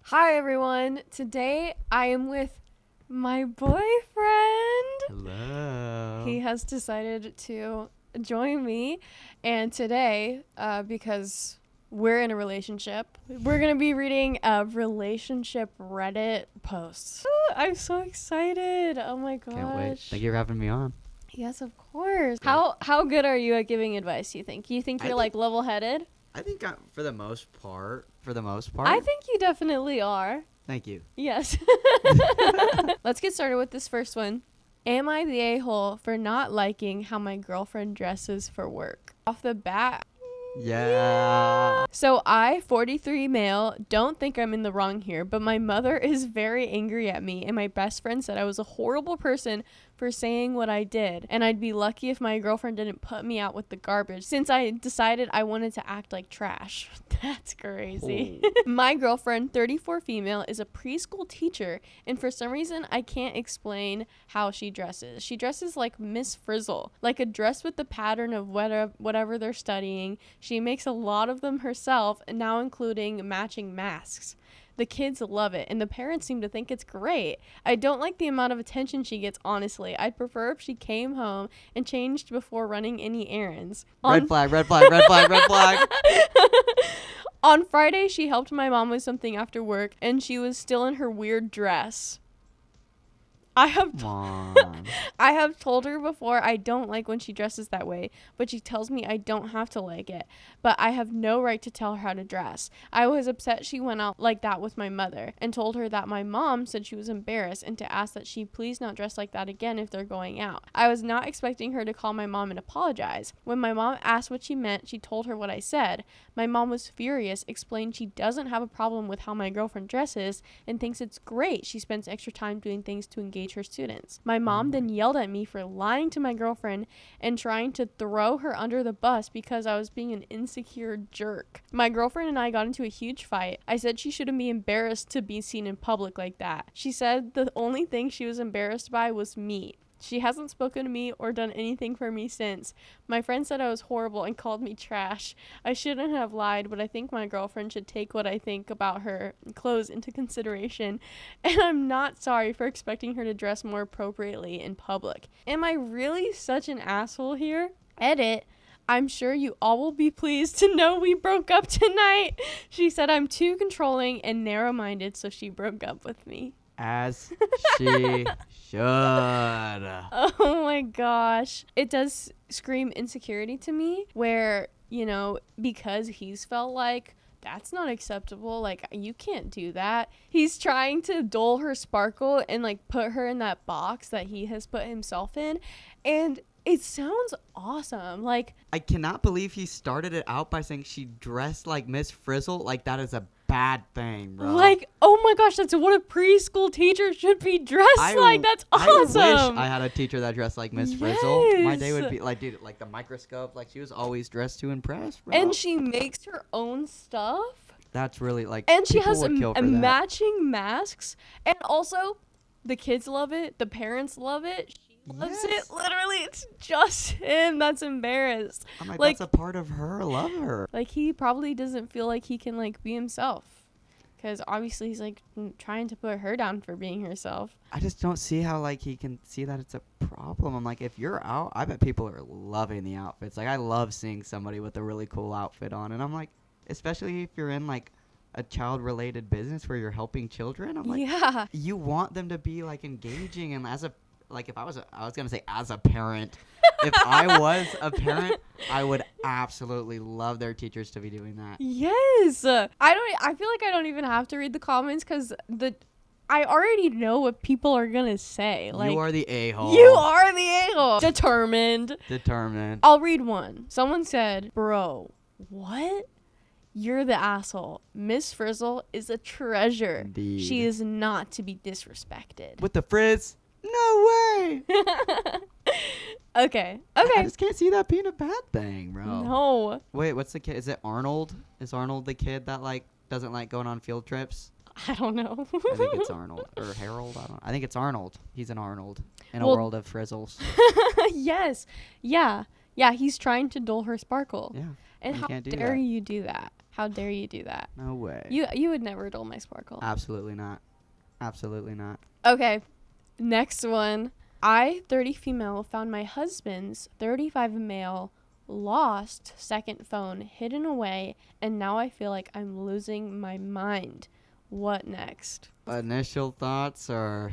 Hi everyone. Today I am with my boyfriend. Hello. He has decided to join me, and today, because we're in a relationship, we're gonna be reading a relationship Reddit post. I'm so excited! Oh my gosh! Can't wait. Thank you for having me on. Yes, of course. How good are you at giving advice? You think you're like level-headed? I think for the most part. I think you definitely are. Thank you. Yes. Let's get started with this first one. Am I the a-hole for not liking how my girlfriend dresses for work? Off the bat. Yeah. So I, 43 male, don't think I'm in the wrong here, but my mother is very angry at me, and my best friend said I was a horrible person for saying what I did, and I'd be lucky if my girlfriend didn't put me out with the garbage since I decided I wanted to act like trash. That's crazy. My girlfriend, 34 female, is a preschool teacher, and for some reason I can't explain how she dresses. She dresses like Miss Frizzle, like a dress with the pattern of whatever they're studying. She makes a lot of them herself, and now including matching masks. The kids love it, and the parents seem to think it's great. I don't like the amount of attention she gets, honestly. I'd prefer if she came home and changed before running any errands. Red flag. On Friday, she helped my mom with something after work, and she was still in her weird dress. I have told her before I don't like when she dresses that way, but she tells me I don't have to like it. But I have no right to tell her how to dress. I was upset she went out like that with my mother and told her that my mom said she was embarrassed and to ask that she please not dress like that again if they're going out. I was not expecting her to call my mom and apologize. When my mom asked what she meant, she told her what I said. My mom was furious, explained she doesn't have a problem with how my girlfriend dresses and thinks it's great she spends extra time doing things to engage her students. My mom then yelled at me for lying to my girlfriend and trying to throw her under the bus because I was being an insecure jerk. My girlfriend and I got into a huge fight. I said she shouldn't be embarrassed to be seen in public like that. She said the only thing she was embarrassed by was me. She hasn't spoken to me or done anything for me since. My friend said I was horrible and called me trash. I shouldn't have lied, but I think my girlfriend should take what I think about her clothes into consideration. And I'm not sorry for expecting her to dress more appropriately in public. Am I really such an asshole here? Edit. I'm sure you all will be pleased to know we broke up tonight. She said I'm too controlling and narrow-minded, so she broke up with me. As she should. Oh my gosh. It does scream insecurity to me where, because he's felt like that's not acceptable. Like, you can't do that. He's trying to dull her sparkle and like put her in that box that he has put himself in. And it sounds awesome. Like, I cannot believe he started it out by saying she dressed like Miss Frizzle. Like, that is a bad thing, bro. Like, oh my gosh, that's what a preschool teacher should be dressed like. That's awesome. I wish I had a teacher that dressed like Miss Frizzle. My day would be like, dude, like the microscope. Like, she was always dressed to impress, bro. And she makes her own stuff. That's really like. And she has matching masks. And also, the kids love it. The parents love it. Loves it. Literally, it's just him that's embarrassed. I'm like, that's a part of her. Love her. Like, he probably doesn't feel like he can like be himself, because obviously he's like trying to put her down for being herself. I just don't see how like he can see that it's a problem. I'm like, if you're out, I bet people are loving the outfits. Like, I love seeing somebody with a really cool outfit on, and I'm like, especially if you're in like a child-related business where you're helping children. I'm like, yeah, you want them to be like engaging, and as a like, if I was going to say as a parent, if I was a parent, I would absolutely love their teachers to be doing that. Yes. I feel like I don't even have to read the comments because I already know what people are going to say. Like, you are the a-hole. You are the a-hole. Determined. I'll read one. Someone said, bro, what? You're the asshole. Miss Frizzle is a treasure. Indeed. She is not to be disrespected. With the frizz? No way. Okay. I just can't see that being a bad thing, bro. No. Wait, what's the kid? Is it Arnold? Is Arnold the kid that like doesn't like going on field trips? I don't know. I think it's Arnold or Harold. I think it's Arnold. He's an Arnold in a world of frizzles. Yes. Yeah. He's trying to dull her sparkle. Yeah. And how dare you do that? How dare you do that? No way. You would never dull my sparkle. Absolutely not. Absolutely not. Okay, next one. I, 30 female, found my husband's 35 male lost second phone hidden away, and now I feel like I'm losing my mind. What next? Initial thoughts are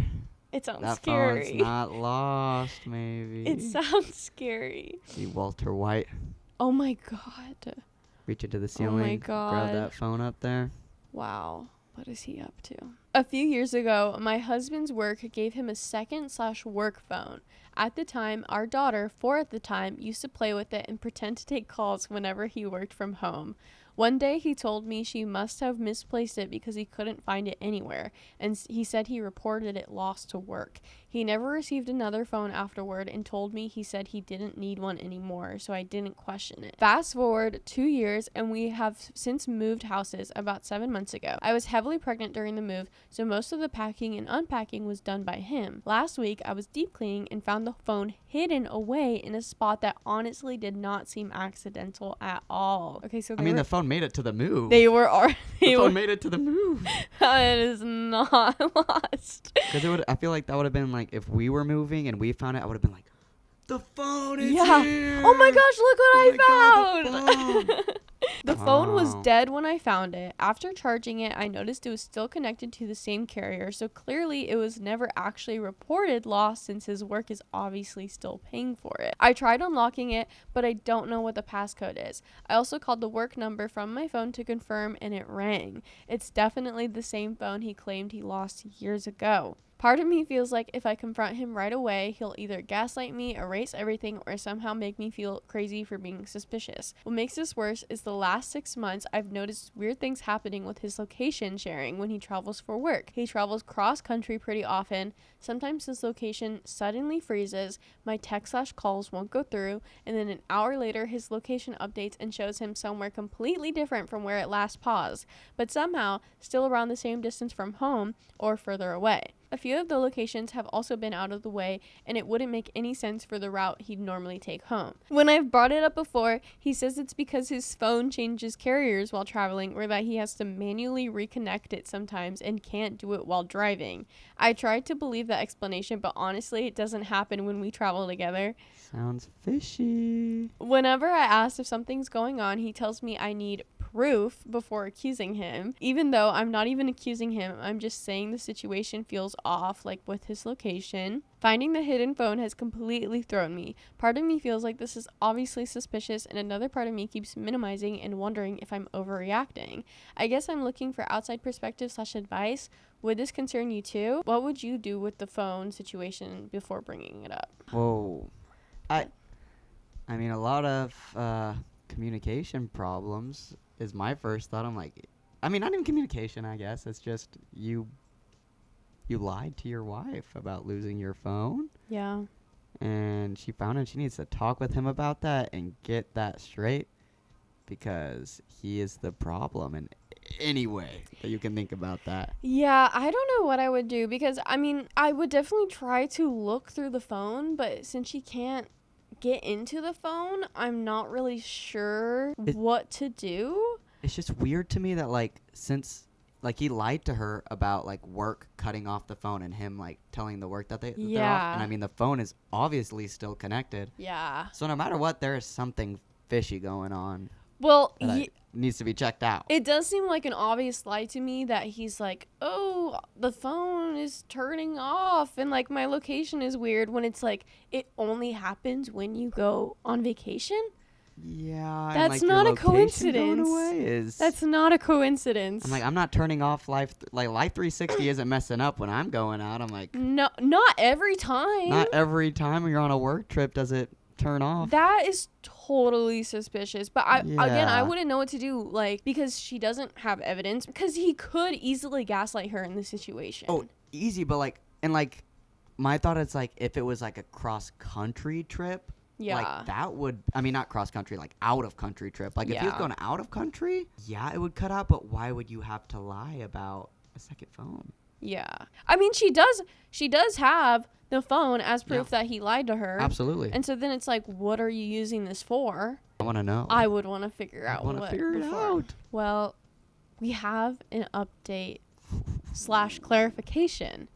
It sounds that scary. phone's not lost, maybe. It sounds scary. See Walter White Oh my god. reach into the ceiling, God. grab that phone up there. Wow. What is he up to? A few years ago, my husband's work gave him a second/work phone. At the time, our daughter, 4 at the time, used to play with it and pretend to take calls whenever he worked from home. One day, he told me she must have misplaced it because he couldn't find it anywhere, and he said he reported it lost to work. He never received another phone afterward and told me he said he didn't need one anymore, so I didn't question it. Fast forward 2 years, and we have since moved houses about 7 months ago. I was heavily pregnant during the move, so most of the packing and unpacking was done by him. Last week, I was deep cleaning and found the phone hidden away in a spot that honestly did not seem accidental at all. Okay, so The phone made it to the move. they were already. The phone made it to the move. It is not lost. Because I feel like that would have been like if we were moving and we found it, I would have been like, the phone is here. Oh my gosh, look what I God, found. The phone was Oh. dead when I found it. After charging it, I noticed it was still connected to the same carrier, so clearly it was never actually reported lost since his work is obviously still paying for it. I tried unlocking it, but I don't know what the passcode is. I also called the work number from my phone to confirm, and it rang. It's definitely the same phone he claimed he lost years ago. Part of me feels like if I confront him right away, he'll either gaslight me, erase everything, or somehow make me feel crazy for being suspicious. What makes this worse is the last 6 months I've noticed weird things happening with his location sharing when he travels for work. He travels cross country pretty often. Sometimes his location suddenly freezes, my text/calls won't go through, and then an hour later his location updates and shows him somewhere completely different from where it last paused, but somehow still around the same distance from home or further away. A few of the locations have also been out of the way, and it wouldn't make any sense for the route he'd normally take home. When I've brought it up before, he says it's because his phone changes carriers while traveling, or that he has to manually reconnect it sometimes and can't do it while driving. I tried to believe that explanation, but honestly, it doesn't happen when we travel together. Sounds fishy. Whenever I ask if something's going on, he tells me I need proof before accusing him. Even though I'm not even accusing him, I'm just saying the situation feels off, like with his location. Finding the hidden phone has completely thrown me. Part of me feels like this is obviously suspicious, and another part of me keeps minimizing and wondering if I'm overreacting. I guess I'm looking for outside perspective/advice. Would this concern you too? What would you do with the phone situation before bringing it up? Whoa. I mean, a lot of communication problems is my first thought. I'm like, I mean, not even communication, I guess. It's just you lied to your wife about losing your phone, Yeah. and she found it. She needs to talk with him about that and get that straight, because he is the problem in any way that you can think about that. Yeah, I don't know what I would do, because, I mean, I would definitely try to look through the phone, but since she can't get into the phone, I'm not really sure what to do. It's just weird to me that, like, since, like, he lied to her about, like, work cutting off the phone and him, like, telling the work that they're off. Yeah. And, I mean, the phone is obviously still connected. Yeah. So no matter what, there is something fishy going on Well, that needs to be checked out. it does seem like an obvious lie to me that he's like, oh, the phone is turning off and, like, my location is weird, when it's like, it only happens when you go on vacation. Yeah. That's and, like, not your a location going coincidence. away is... That's not a coincidence. I'm like, I'm not turning off Life 360 isn't messing up when I'm going out. I'm like, No, not every time. not every time you're on a work trip does it turn off. That is totally suspicious. But again, I Yeah. wouldn't know what to do, like, because she doesn't have evidence. Because he could easily gaslight her in this situation. Oh, easy, but like, and like, my thought is like, if it was like a cross-country trip, yeah. like that would, I mean, not cross-country, like out-of-country trip. Like if he was Yeah. going out of country, yeah, it would cut out, but why would you have to lie about a second phone? Yeah. I mean, she does have the phone as proof that he lied to her. Absolutely. And so then it's like, what are you using this for? I want to know. I would want to figure out what. Figure it out. Well, we have an update / clarification.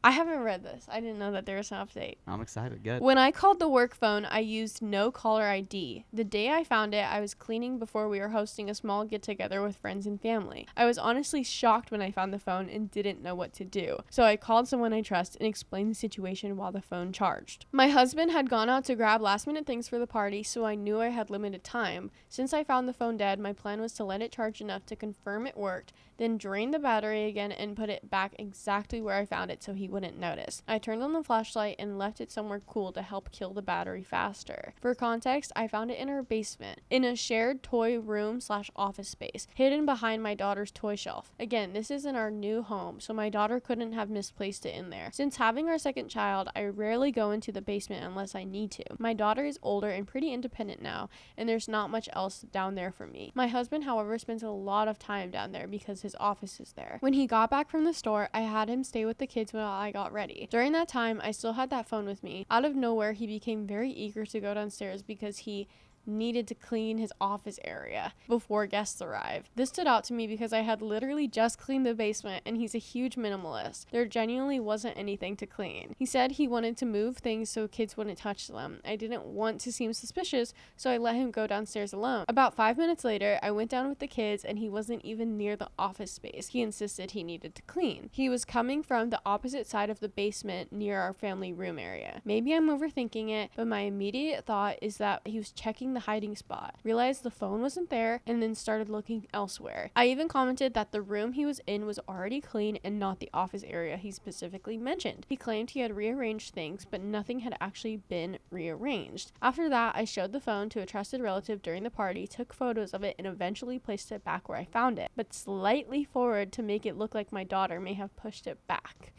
I haven't read this. I didn't know that there was an update. I'm excited. Good. When I called the work phone, I used no caller ID. The day I found it, I was cleaning before we were hosting a small get-together with friends and family. I was honestly shocked when I found the phone and didn't know what to do. So I called someone I trust and explained the situation while the phone charged. My husband had gone out to grab last-minute things for the party, so I knew I had limited time. Since I found the phone dead, my plan was to let it charge enough to confirm it worked, then drain the battery again and put it back exactly where I found it so he wouldn't notice. I turned on the flashlight and left it somewhere cool to help kill the battery faster. For context, I found it in our basement, in a shared toy room / office space, hidden behind my daughter's toy shelf. Again, this is in our new home, so my daughter couldn't have misplaced it in there. Since having our second child, I rarely go into the basement unless I need to. My daughter is older and pretty independent now, and there's not much else down there for me. My husband, however, spends a lot of time down there because his office is there. When he got back from the store, I had him stay with the kids while I got ready. During that time, I still had that phone with me. Out of nowhere, he became very eager to go downstairs because he needed to clean his office area before guests arrived. This stood out to me because I had literally just cleaned the basement and he's a huge minimalist. There genuinely wasn't anything to clean. He said he wanted to move things so kids wouldn't touch them. I didn't want to seem suspicious, so I let him go downstairs alone. About 5 minutes later, I went down with the kids and he wasn't even near the office space. He insisted he needed to clean. He was coming from the opposite side of the basement near our family room area. Maybe I'm overthinking it, but my immediate thought is that he was checking the hiding spot, realized the phone wasn't there, and then started looking elsewhere. I even commented that the room he was in was already clean and not the office area he specifically mentioned. He claimed he had rearranged things, but nothing had actually been rearranged. After that, I showed the phone to a trusted relative during the party, took photos of it, and eventually placed it back where I found it, but slightly forward to make it look like my daughter may have pushed it back.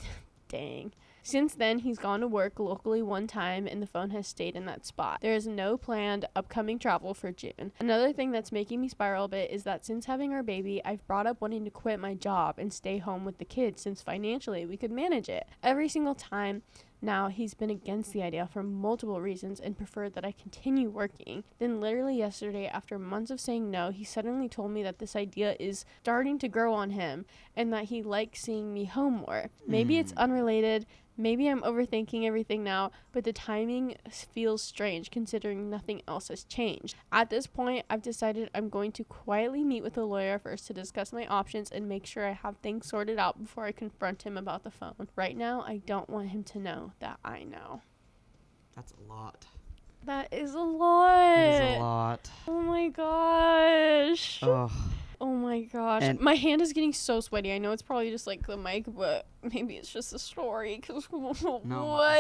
Dang. Since then, he's gone to work locally one time and the phone has stayed in that spot. There is no planned upcoming travel for June. Another thing that's making me spiral a bit is that since having our baby, I've brought up wanting to quit my job and stay home with the kids since financially we could manage it. Every single time now, he's been against the idea for multiple reasons and preferred that I continue working. Then literally yesterday, after months of saying no, he suddenly told me that this idea is starting to grow on him and that he likes seeing me home more. Maybe it's unrelated. Maybe I'm overthinking everything now, but the timing feels strange considering nothing else has changed. At this point, I've decided I'm going to quietly meet with a lawyer first to discuss my options and make sure I have things sorted out before I confront him about the phone. Right now, I don't want him to know that I know. That's a lot. That is a lot. That is a lot. Oh my gosh. Ugh. Oh my gosh. And my hand is getting so sweaty. I know it's probably just like the mic, but maybe it's just a story. Cause no, what?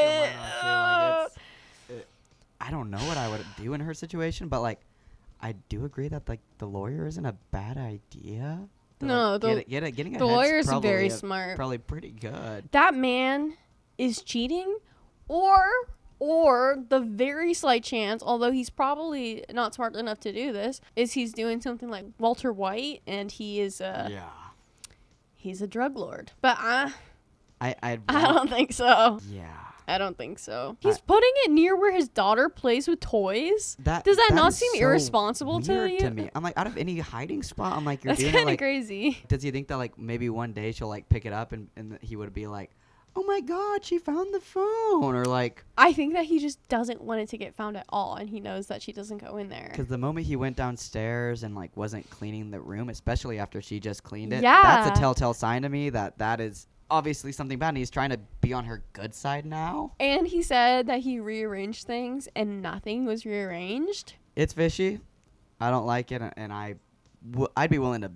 I don't know what I would do in her situation, but like, I do agree that like the lawyer isn't a bad idea. No, getting the lawyer is very smart. Probably pretty good. That man is cheating, or the very slight chance, although he's probably not smart enough to do this, is he's doing something like Walter White, and he is he's a drug lord. But I don't think so. Yeah. I don't think so. He's putting it near where his daughter plays with toys. Does that not seem so irresponsible to you? To me, I'm like, out of any hiding spot, I'm like, you're That's doing it kind of like crazy. Does he think that like maybe one day she'll like pick it up and he would be like, oh my god, she found the phone, or like? I think that he just doesn't want it to get found at all, and he knows that she doesn't go in there. Because the moment he went downstairs and like wasn't cleaning the room, especially after she just cleaned it, Yeah. that's a telltale sign to me that is obviously something bad, and he's trying to be on her good side now. And he said that he rearranged things, and nothing was rearranged. It's fishy. I don't like it, and I'd be willing to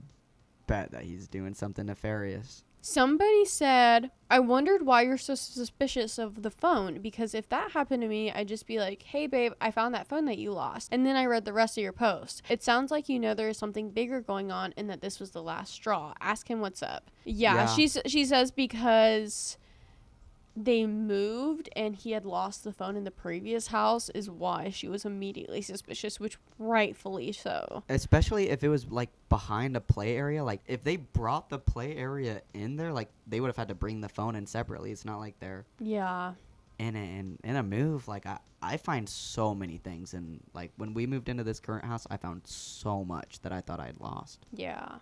bet that he's doing something nefarious. Somebody said, I wondered why you're so suspicious of the phone, because if that happened to me, I'd just be like, hey babe, I found that phone that you lost. And then I read the rest of your post. It sounds like you know there is something bigger going on and that this was the last straw. Ask him what's up. Yeah. She says because they moved and he had lost the phone in the previous house is why she was immediately suspicious, which rightfully so. Especially if it was like behind a play area. Like if they brought the play area in there, like they would have had to bring the phone in separately. It's not like they're Yeah. in a move. Like I find so many things, and like when we moved into this current house, I found so much that I thought I'd lost. Yeah.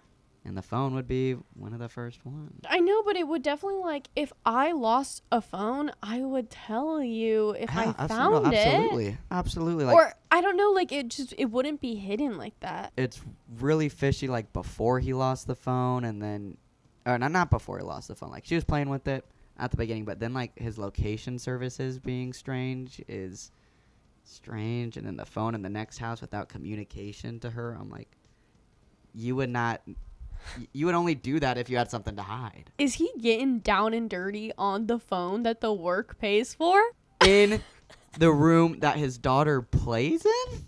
And the phone would be one of the first ones. I know, but it would definitely, like, if I lost a phone, I would tell you if I found it. Absolutely. Like, or, I don't know, like, it wouldn't be hidden like that. it's really fishy, like, before he lost the phone, and then, or not before he lost the phone. Like, she was playing with it at the beginning, but then, like, his location services being strange is strange, and then the phone in the next house without communication to her, I'm like, you would only do that if you had something to hide. Is he getting down and dirty on the phone that the work pays for? In the room that his daughter plays in?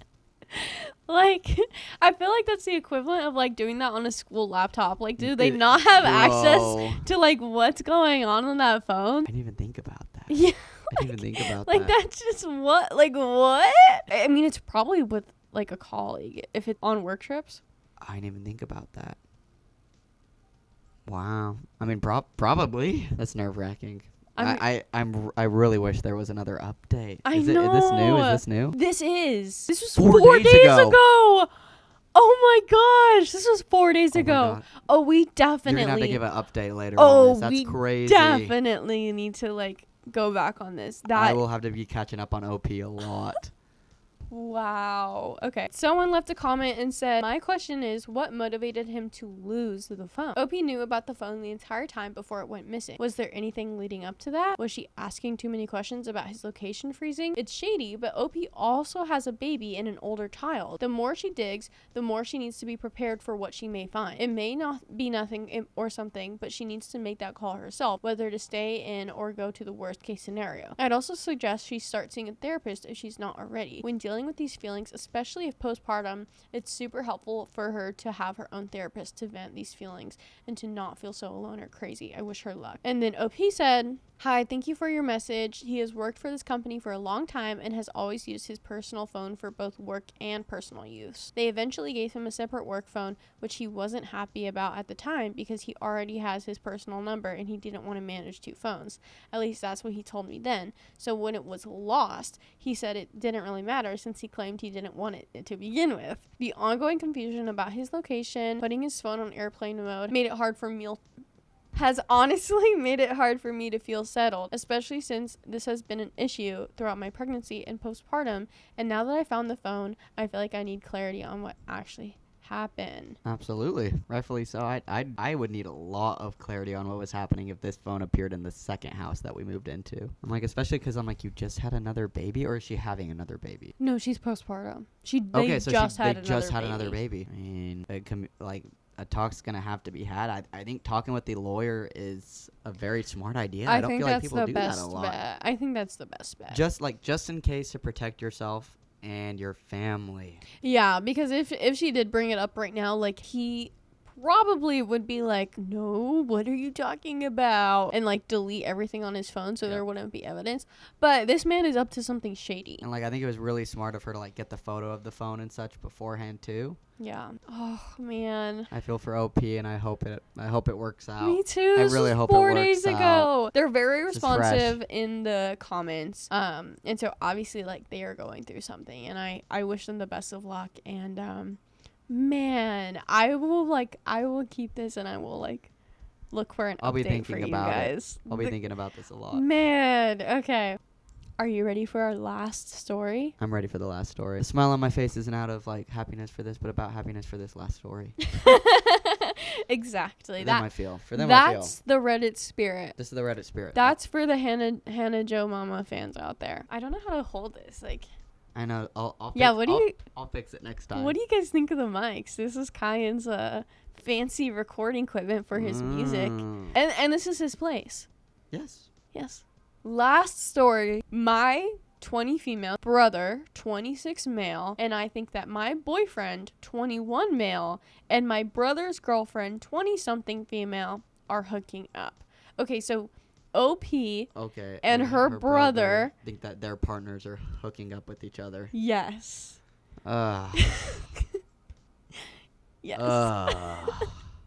Like, I feel like that's the equivalent of, like, doing that on a school laptop. Like, do they not have access to, like, what's going on that phone? I didn't even think about that. Yeah. I didn't even think about like, that. That's just what? Like, what? I mean, it's probably with, like, a colleague if it's on work trips. I didn't even think about that. Wow. I mean, probably. That's nerve-wracking. I really wish there was another update. I know. Is this new? This was 4 days ago. Oh my gosh. This was 4 days ago. Oh, we definitely. You're going to have to give an update later on this. That's crazy. Definitely need to, like, go back on this. I will have to be catching up on OP a lot. Wow. Okay. Someone left a comment and said, my question is, what motivated him to lose the phone? OP knew about the phone the entire time before it went missing. Was there anything leading up to that? Was she asking too many questions about his location freezing? It's shady, but OP also has a baby and an older child. The more she digs, the more she needs to be prepared for what she may find. It may not be nothing or something, but she needs to make that call herself, whether to stay in or go to the worst case scenario. I'd also suggest she start seeing a therapist if she's not already. When dealing with these feelings, especially if postpartum, it's super helpful for her to have her own therapist to vent these feelings and to not feel so alone or crazy. I wish her luck. And then OP said, hi, thank you for your message. He has worked for this company for a long time and has always used his personal phone for both work and personal use. They eventually gave him a separate work phone, which he wasn't happy about at the time because he already has his personal number and he didn't want to manage two phones. At least that's what he told me then. So when it was lost, he said it didn't really matter since he claimed he didn't want it to begin with. The ongoing confusion about his location, putting his phone on airplane mode, has honestly made it hard for me to feel settled, especially since this has been an issue throughout my pregnancy and postpartum. And now that I found the phone, I feel like I need clarity on what actually happened. Absolutely. Rightfully so. I would need a lot of clarity on what was happening if this phone appeared in the second house that we moved into. I'm like, especially because I'm like, you just had another baby, or is she having another baby? No, she's postpartum. They just had another baby. I mean, a talk's gonna have to be had. I think talking with the lawyer is a very smart idea. I don't feel like people do that a lot. I think that's the best bet. Just in case to protect yourself and your family. Yeah, because if she did bring it up right now, like, he probably would be like, no, what are you talking about? And, like, delete everything on his phone so there wouldn't be evidence. But this man is up to something shady. And, like, I think it was really smart of her to, like, get the photo of the phone and such beforehand, too. Yeah. Oh, man. I feel for OP, and I hope it works out. Me too. I really hope 4 it works days ago. out. They're very responsive in the comments. And so obviously, like, they are going through something, and I wish them the best of luck. And man, I will keep this, and I will, like, look for an update for you guys. I'll be thinking about this a lot. Man, okay. Are you ready for our last story? I'm ready for the last story. The smile on my face isn't out of, like, happiness for this, but about happiness for this last story. Exactly. For them, I feel. That's the Reddit spirit. This is the Reddit spirit. That's for the Hannah Joe Mama fans out there. I don't know how to hold this. Like, I know. I'll fix it next time. What do you guys think of the mics? This is Kyan's fancy recording equipment for his music, and this is his place. Yes. Last story. My 20 female brother, 26 male, and I think that my boyfriend, 21 male, and my brother's girlfriend, 20 something female, are hooking up. Okay, so OP Okay. and her brother think that their partners are hooking up with each other. Yes. Ugh. Yes.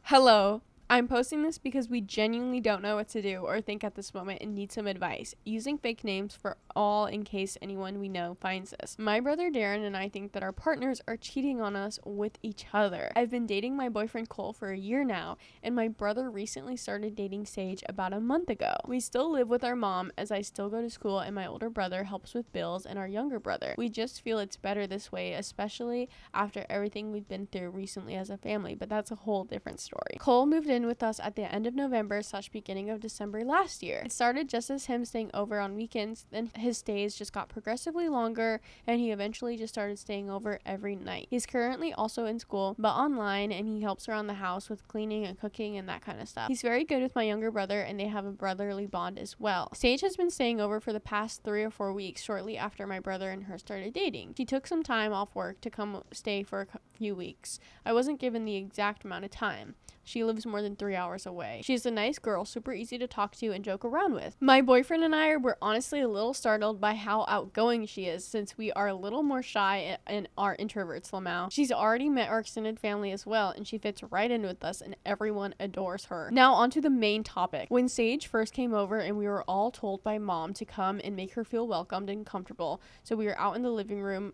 Hello. I'm posting this because we genuinely don't know what to do or think at this moment and need some advice. Using fake names for all in case anyone we know finds this. My brother Darren and I think that our partners are cheating on us with each other. I've been dating my boyfriend Cole for a year now, and my brother recently started dating Sage about a month ago. We still live with our mom as I still go to school, and my older brother helps with bills and our younger brother. We just feel it's better this way, especially after everything we've been through recently as a family, but that's a whole different story. Cole moved in with us at the end of November/beginning of December last year. It started just as him staying over on weekends, then his stays just got progressively longer, and he eventually just started staying over every night. He's currently also in school, but online, and he helps around the house with cleaning and cooking and that kind of stuff. He's very good with my younger brother, and they have a brotherly bond as well. Sage has been staying over for the past 3 or 4 weeks shortly after my brother and her started dating. She took some time off work to come stay for a few weeks. I wasn't given the exact amount of time. She lives more than 3 hours away. She's a nice girl, super easy to talk to and joke around with. My boyfriend and I were honestly a little startled by how outgoing she is, since we are a little more shy and are introverts, Lamau. She's already met our extended family as well, and she fits right in with us, and everyone adores her. Now onto the main topic. When Sage first came over, and we were all told by mom to come and make her feel welcomed and comfortable, so we were out in the living room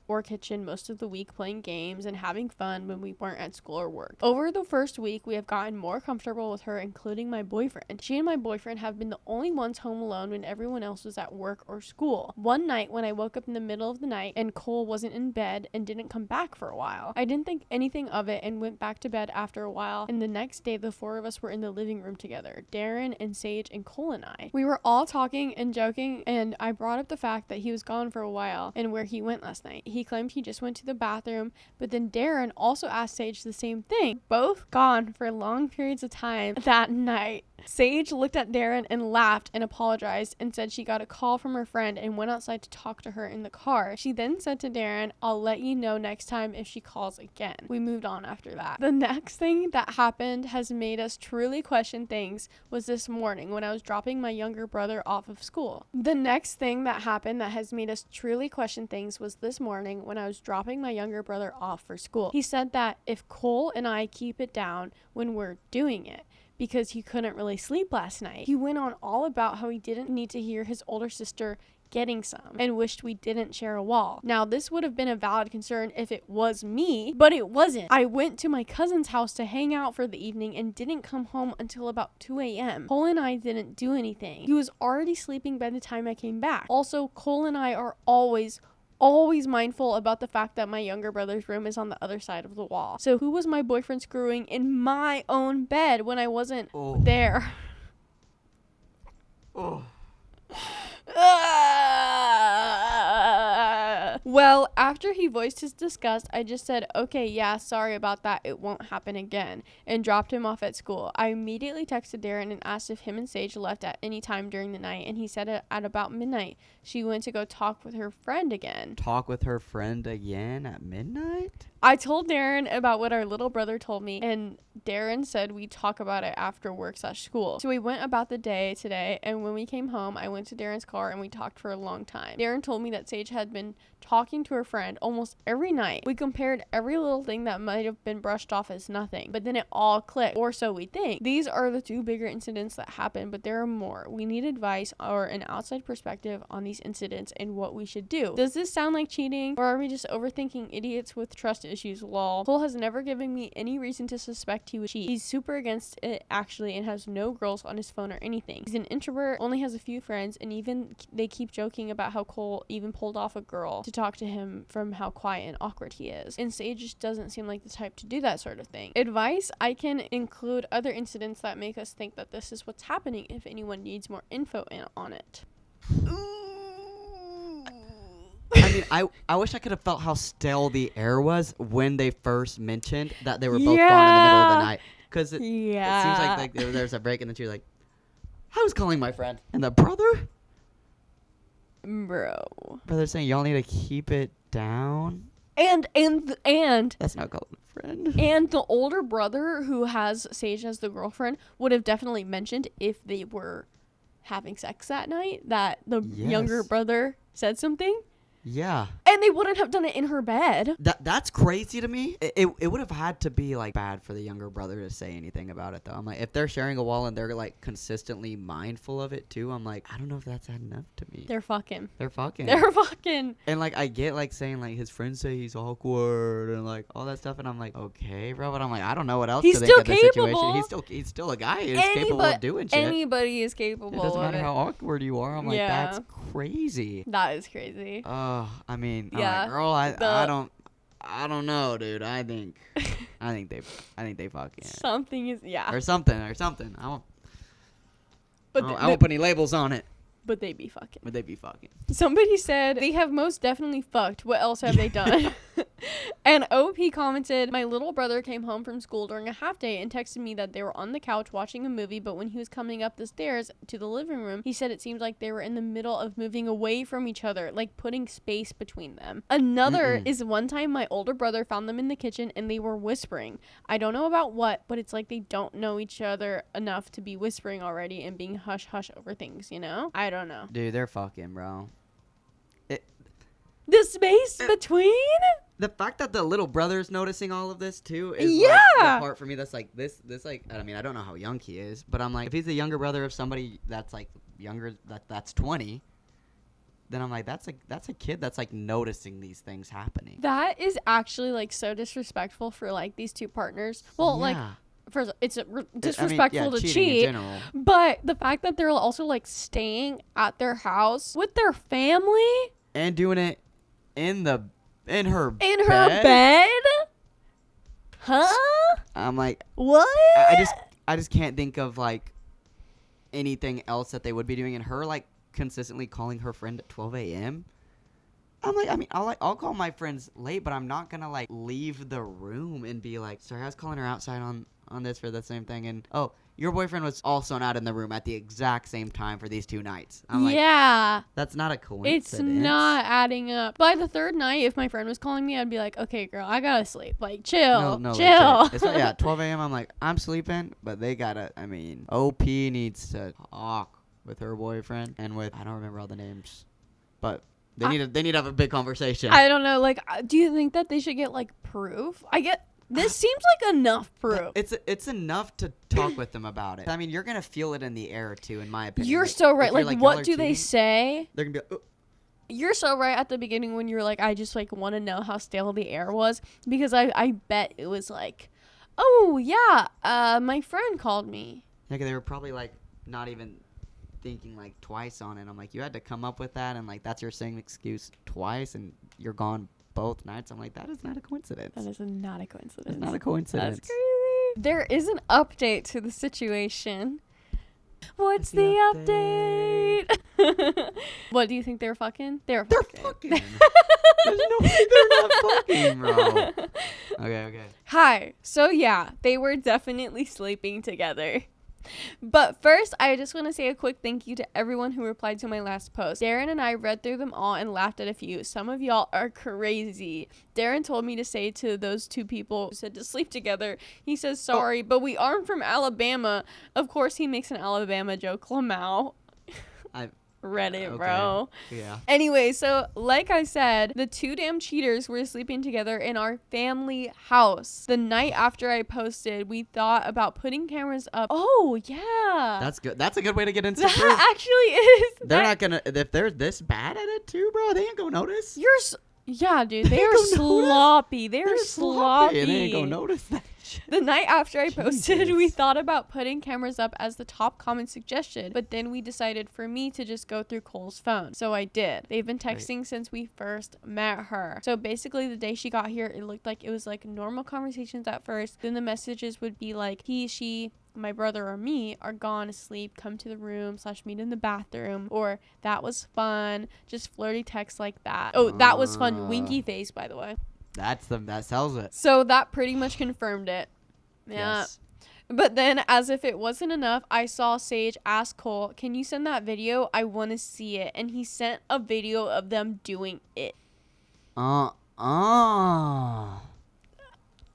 or kitchen most of the week playing games and having fun when we weren't at school or work. Over the first week, we have gotten more comfortable with her, including my boyfriend. She and my boyfriend have been the only ones home alone when everyone else was at work or school. One night when I woke up in the middle of the night and Cole wasn't in bed and didn't come back for a while, I didn't think anything of it and went back to bed after a while, and the next day the 4 of us were in the living room together, Darren and Sage and Cole and I. We were all talking and joking, and I brought up the fact that he was gone for a while and where he went last night. He claimed he just went to the bathroom, but then Darren also asked Sage the same thing. Both gone for long periods of time that night. Sage looked at Darren and laughed and apologized and said she got a call from her friend and went outside to talk to her in the car. She then said to Darren, "I'll let you know next time if she calls again." We moved on after that. The next thing that happened has made us truly question things was this morning when I was dropping my younger brother off of school. The next thing that happened that has made us truly question things was this morning when I was dropping my younger brother off for school. He said that if Cole and I keep it down when we're doing it, because he couldn't really sleep last night. He went on all about how he didn't need to hear his older sister getting some and wished we didn't share a wall. Now, this would have been a valid concern if it was me, but it wasn't. I went to my cousin's house to hang out for the evening and didn't come home until about 2 a.m. Cole and I didn't do anything. He was already sleeping by the time I came back. Also, Cole and I are always mindful about the fact that my younger brother's room is on the other side of the wall. So who was my boyfriend screwing in my own bed when I wasn't there? Well, after he voiced his disgust, I just said, "Okay, yeah, sorry about that. It won't happen again," and dropped him off at school. I immediately texted Darren and asked if him and Sage left at any time during the night, and he said at about midnight she went to go talk with her friend again. Talk with her friend again at midnight? I told Darren about what our little brother told me, and Darren said we talk about it after work/school. So we went about the day today, and when we came home, I went to Darren's car and we talked for a long time. Darren told me that Sage had been talking to her friend almost every night. We compared every little thing that might have been brushed off as nothing, but then it all clicked, or so we think. These are the 2 bigger incidents that happened, but there are more. We need advice or an outside perspective on these incidents and what we should do. Does this sound like cheating, or are we just overthinking idiots with trust issues? Lol. Cole has never given me any reason to suspect he would cheat. He's super against it actually, and has no girls on his phone or anything. He's an introvert, only has a few friends, and even they keep joking about how Cole even pulled off a girl to talk to him from how quiet and awkward he is. And Sage just doesn't seem like the type to do that sort of thing. Advice: I can include other incidents that make us think that this is what's happening if anyone needs more info on it. I mean, I wish I could have felt how stale the air was when they first mentioned that they were both gone in the middle of the night. Because it seems like there's a break, and then she's like, "I was calling my friend." And the brother saying, "Y'all need to keep it down." And That's not calling a friend. And the older brother who has Sage as the girlfriend would have definitely mentioned if they were having sex that night that the Yes. younger brother said something. Yeah. And they wouldn't have done it in her bed. That's crazy to me. It would have had to be like bad for the younger brother to say anything about it though. I'm like, if they're sharing a wall and they're like consistently mindful of it too, I'm like, I don't know if that's enough to me. They're fucking. They're fucking. They're fucking. And like I get like saying like his friends say he's awkward and like all that stuff, and I'm like, okay, bro, but I'm like, I don't know what else He's to think still of the capable. situation. He's still a guy who's capable of doing shit. Anybody is capable. It doesn't of matter it. how awkward you are. I'm like, Yeah. that's crazy. That is crazy. I mean, I'm Yeah, like, girl, I don't know, dude. I think they fucking Something is or something. I won't But I won't put any labels on it. But they be fucking. But they be fucking. Somebody said they have most definitely fucked. What else have they done? And OP commented, my little brother came home from school during a half day and texted me that they were on the couch watching a movie, but when he was coming up the stairs to the living room, he said it seemed like they were in the middle of moving away from each other, like putting space between them. Another is one time my older brother found them in the kitchen and they were whispering. I don't know about what, but it's like they don't know each other enough to be whispering already and being hush hush over things, you know? I don't know. Dude, they're fucking, bro. The space between? The fact that the little brother's noticing all of this too is Yeah. like the part for me that's like this like, I mean, I don't know how young he is, but I'm like, if he's the younger brother of somebody that's like younger, that's 20, then I'm like, that's a kid that's like noticing these things happening. That is actually like so disrespectful for like these two partners. Well, like Yeah. first, it's I disrespectful mean, yeah, to cheating cheat, in general. but the fact that they're also like staying at their house with their family And doing it in her in her bed, huh? I'm like, What? I just can't think of like anything else that they would be doing. And her like consistently calling her friend at 12 a.m. I'm like, I mean, I'll call my friends late, but I'm not gonna like leave the room and be like, sorry, I was calling her outside on this for the same thing, and oh, your boyfriend was also not in the room at the exact same time for these 2 nights. I'm like, Yeah. that's not a coincidence. It's not adding up. By the third night, if my friend was calling me, I'd be like, okay, girl, I gotta sleep. Like, chill. No, chill. legit. It's like, yeah, 12 a.m. I'm like, I'm sleeping, but they gotta, I mean, OP needs to talk with her boyfriend and with, I don't remember all the names, but they need to have a big conversation. I don't know. Like, do you think that they should get, like, proof? This seems like enough proof. It's enough to talk with them about it. I mean, you're gonna feel it in the air too, in my opinion. You're Like, so if right. you're Like, y'all what are do they cheating, say? They're gonna be like, You're so right at the beginning when you were like, I just, like, want to know how stale the air was. Because I bet it was like, oh, yeah, my friend called me. like they were probably like not even thinking like twice on it. I'm like, you had to come up with that, and like that's your same excuse twice, and you're gone both nights. I'm like, that is not a coincidence. That is not a coincidence. It's not a coincidence. That's crazy. There is an update to the situation. What's the update? What do you think they're fucking? They're fucking. There's no way they're not fucking, bro. Okay. Hi. So yeah, they were definitely sleeping together. But first, I just want to say a quick thank you to everyone who replied to my last post. Darren and I read through them all and laughed at a few. Some of y'all are crazy. Darren told me to say to those 2 people who said to sleep together, he says, sorry, but we aren't from Alabama. Of course, he makes an Alabama joke. Lamau. I Read it, okay. bro. Yeah. Anyway, so like I said, the 2 damn cheaters were sleeping together in our family house. The night after I posted, we thought about putting cameras up. Oh, yeah. That's good. That's a good way to get into That proof. actually is. They're not gonna, if they're this bad at it too, bro, they ain't gonna notice. Yeah, dude, they They are ain't gonna sloppy. They're They're sloppy. and they ain't gonna notice that shit. The night after I posted, we Jesus. thought about putting cameras up as the top comment suggestion, but then we decided for me to just go through Cole's phone. So I did. They've been texting since we first met her. So basically the day she got here, it looked like it was like normal conversations at first. Then the messages would be like, he, she, my brother or me are gone asleep, come to the room / meet in the bathroom, or that was fun, just flirty texts like that. Oh, that was fun. Winky face, by the way. That sells it. So that pretty much confirmed it. Yeah. Yes. But then, as if it wasn't enough, I saw Sage ask Cole, can you send that video? I want to see it. And he sent a video of them doing it.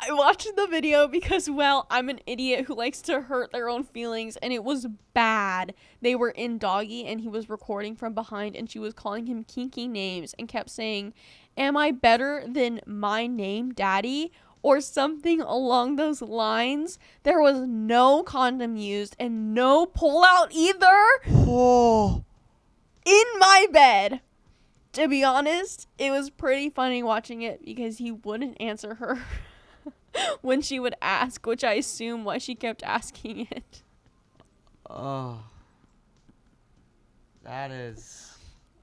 I watched the video because, well, I'm an idiot who likes to hurt their own feelings, and it was bad. They were in doggy, and he was recording from behind, and she was calling him kinky names and kept saying, "Am I better than my name, Daddy?" Or something along those lines. There was no condom used and no pull-out either. Oh. In my bed. To be honest, it was pretty funny watching it because he wouldn't answer her when she would ask, which I assume why she kept asking it. Oh. That is...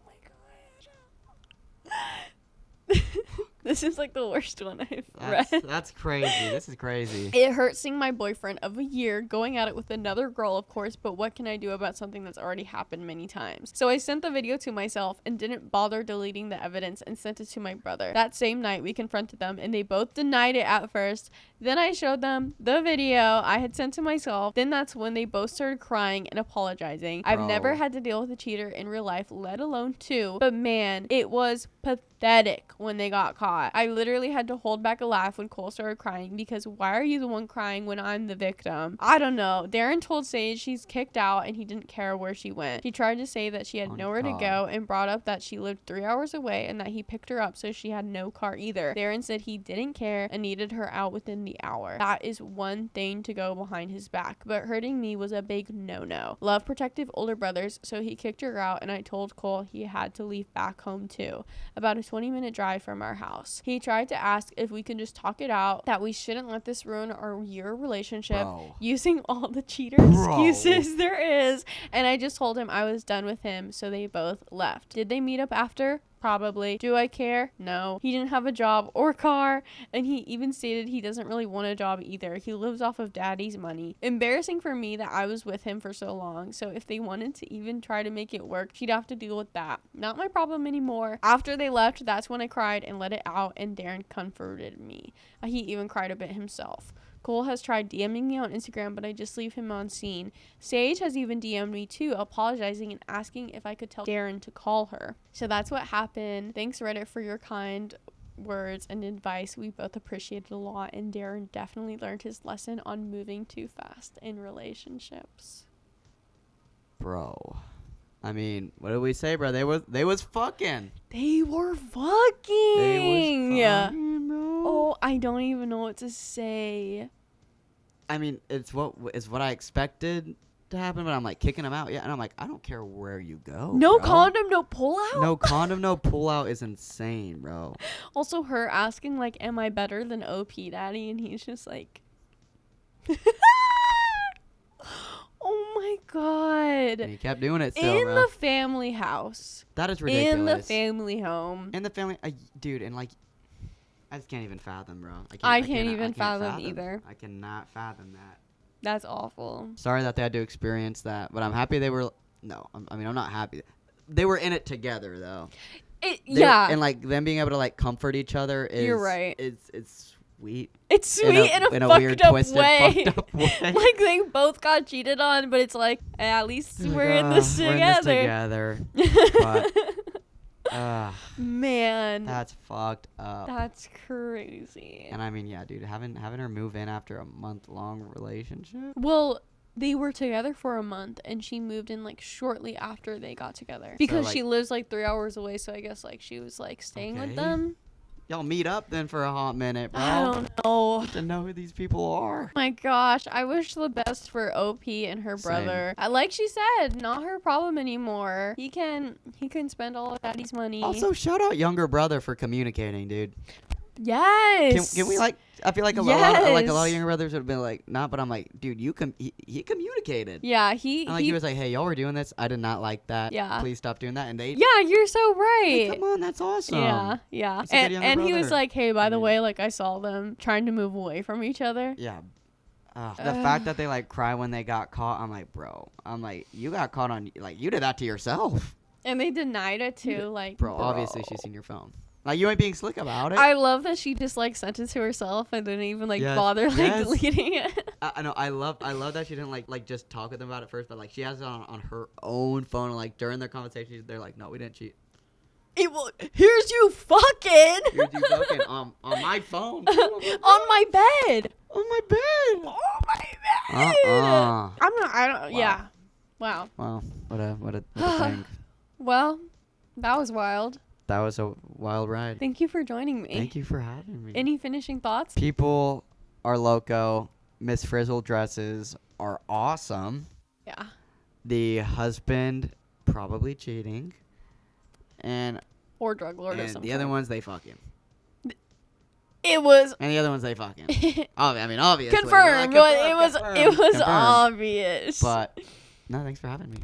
Oh my god. This is like the worst one I've read. That's crazy. This is crazy. It hurt seeing my boyfriend of a year going at it with another girl, of course, but what can I do about something that's already happened many times? So I sent the video to myself and didn't bother deleting the evidence and sent it to my brother. That same night, we confronted them and they both denied it at first. Then I showed them the video I had sent to myself. Then that's when they both started crying and apologizing. I've never had to deal with a cheater in real life, let alone two. But man, it was pathetic when they got caught. I literally had to hold back a laugh when Cole started crying because why are you the one crying when I'm the victim? I don't know. Darren told Sage she's kicked out and he didn't care where she went. He tried to say that she had nowhere to go and brought up that she lived 3 hours away and that he picked her up so she had no car either. Darren said he didn't care and needed her out within the hour. That is one thing to go behind his back, but hurting me was a big no-no. Love protective older brothers, so he kicked her out and I told Cole he had to leave back home too, about a 20-minute drive from our house. He tried to ask if we could just talk it out, that we shouldn't let this ruin our year relationship, using all the cheater excuses there is, and I just told him I was done with him, so they both left. Did they meet up after? Probably. Do I care? No. He didn't have a job or car, and he even stated he doesn't really want a job either. He lives off of daddy's money. Embarrassing for me that I was with him for so long, so if they wanted to even try to make it work, she'd have to deal with that. Not my problem anymore. After they left, that's when I cried and let it out, and Darren comforted me. He even cried a bit himself. Cole has tried DMing me on Instagram, but I just leave him on scene. Sage has even DM'd me too, apologizing and asking if I could tell Darren to call her. So that's what happened. Thanks, Reddit, for your kind words and advice. We both appreciate it a lot, and Darren definitely learned his lesson on moving too fast in relationships. Bro. I mean, what did we say, bro? They was fucking. They were fucking. They was fucking, bro. Oh, I don't even know what to say. I mean, it's what I expected to happen, but I'm like kicking them out. Yeah, and I'm like, I don't care where you go. No bro. condom, no pull out. No condom, no pull out is insane, bro. Also, her asking like, "Am I better than OP Daddy?" And he's just like, "Oh my god!" And he kept doing it still, in bro. the family house. That is ridiculous. In the family home. In the family, dude, and like, I just can't even fathom, bro. I can't even fathom either. I cannot fathom that. That's awful. Sorry that they had to experience that, but I'm happy they were. No, I mean, I'm not happy. They were in it together, though. Yeah. And like them being able to like comfort each other is. You're right. It's sweet. It's sweet in a fucked weird, up twisted, way. fucked up way. Like they both got cheated on, but it's like at least we're in this together. But, man, that's fucked up. That's crazy. And I mean, yeah, dude, having her move in after a month-long relationship. Well, they were together for a month, and she moved in like shortly after they got together because she lives like 3 hours away. So I guess like she was like staying with them. Y'all meet up then for a hot minute, bro. I don't know. To know who these people are. My gosh, I wish the best for OP and her brother. Like she said, not her problem anymore. He can spend all of daddy's money. Also, shout out younger brother for communicating, dude. Yes. Can we like? I feel like a lot of younger brothers would have been like, nah, but I'm like, dude, he communicated. Yeah, he was like, hey, y'all were doing this. I did not like that. Yeah. Please stop doing that. And they. Yeah, you're so right. Like, come on, that's awesome. Yeah. And he was like, hey, by the way, like I saw them trying to move away from each other. Yeah. The fact that they like cry when they got caught, I'm like, bro. I'm like, you got caught on, like, you did that to yourself. And they denied it too, like. Bro, obviously she's seen your phone. Like, you ain't being slick about it. I love that she just like sent it to herself and didn't even like bother like deleting it. I know. I love that she didn't like just talk with them about it first, but like she has it on her own phone. And, like during their conversation, they're like, "No, we didn't cheat." Here's you fucking You're fucking on my phone. on my bed. On my bed. On my bed. I'm not. I don't. Wow. Yeah. Wow. Wow. What a thing. Well, that was wild. That was a wild ride. Thank you for joining me. Thank you for having me. Any finishing thoughts? People are loco. Miss Frizzle dresses are awesome. Yeah. The husband probably cheating. Or drug lord or And something. the other ones, they fucking. It was And the other ones, they fucking. I mean, obviously. confirmed, but it was Confirmed. obvious. But, no, thanks for having me.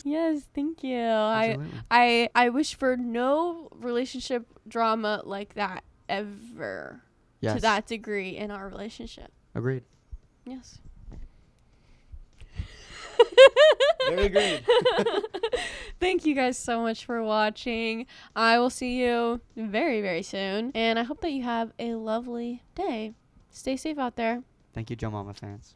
Yes, thank you. Absolutely. I wish for no relationship drama like that ever. Yes. To that degree in our relationship. Agreed. Yes. Very agreed. Thank you guys so much for watching. I will see you very, very soon. And I hope that you have a lovely day. Stay safe out there. Thank you, Joe Mama fans.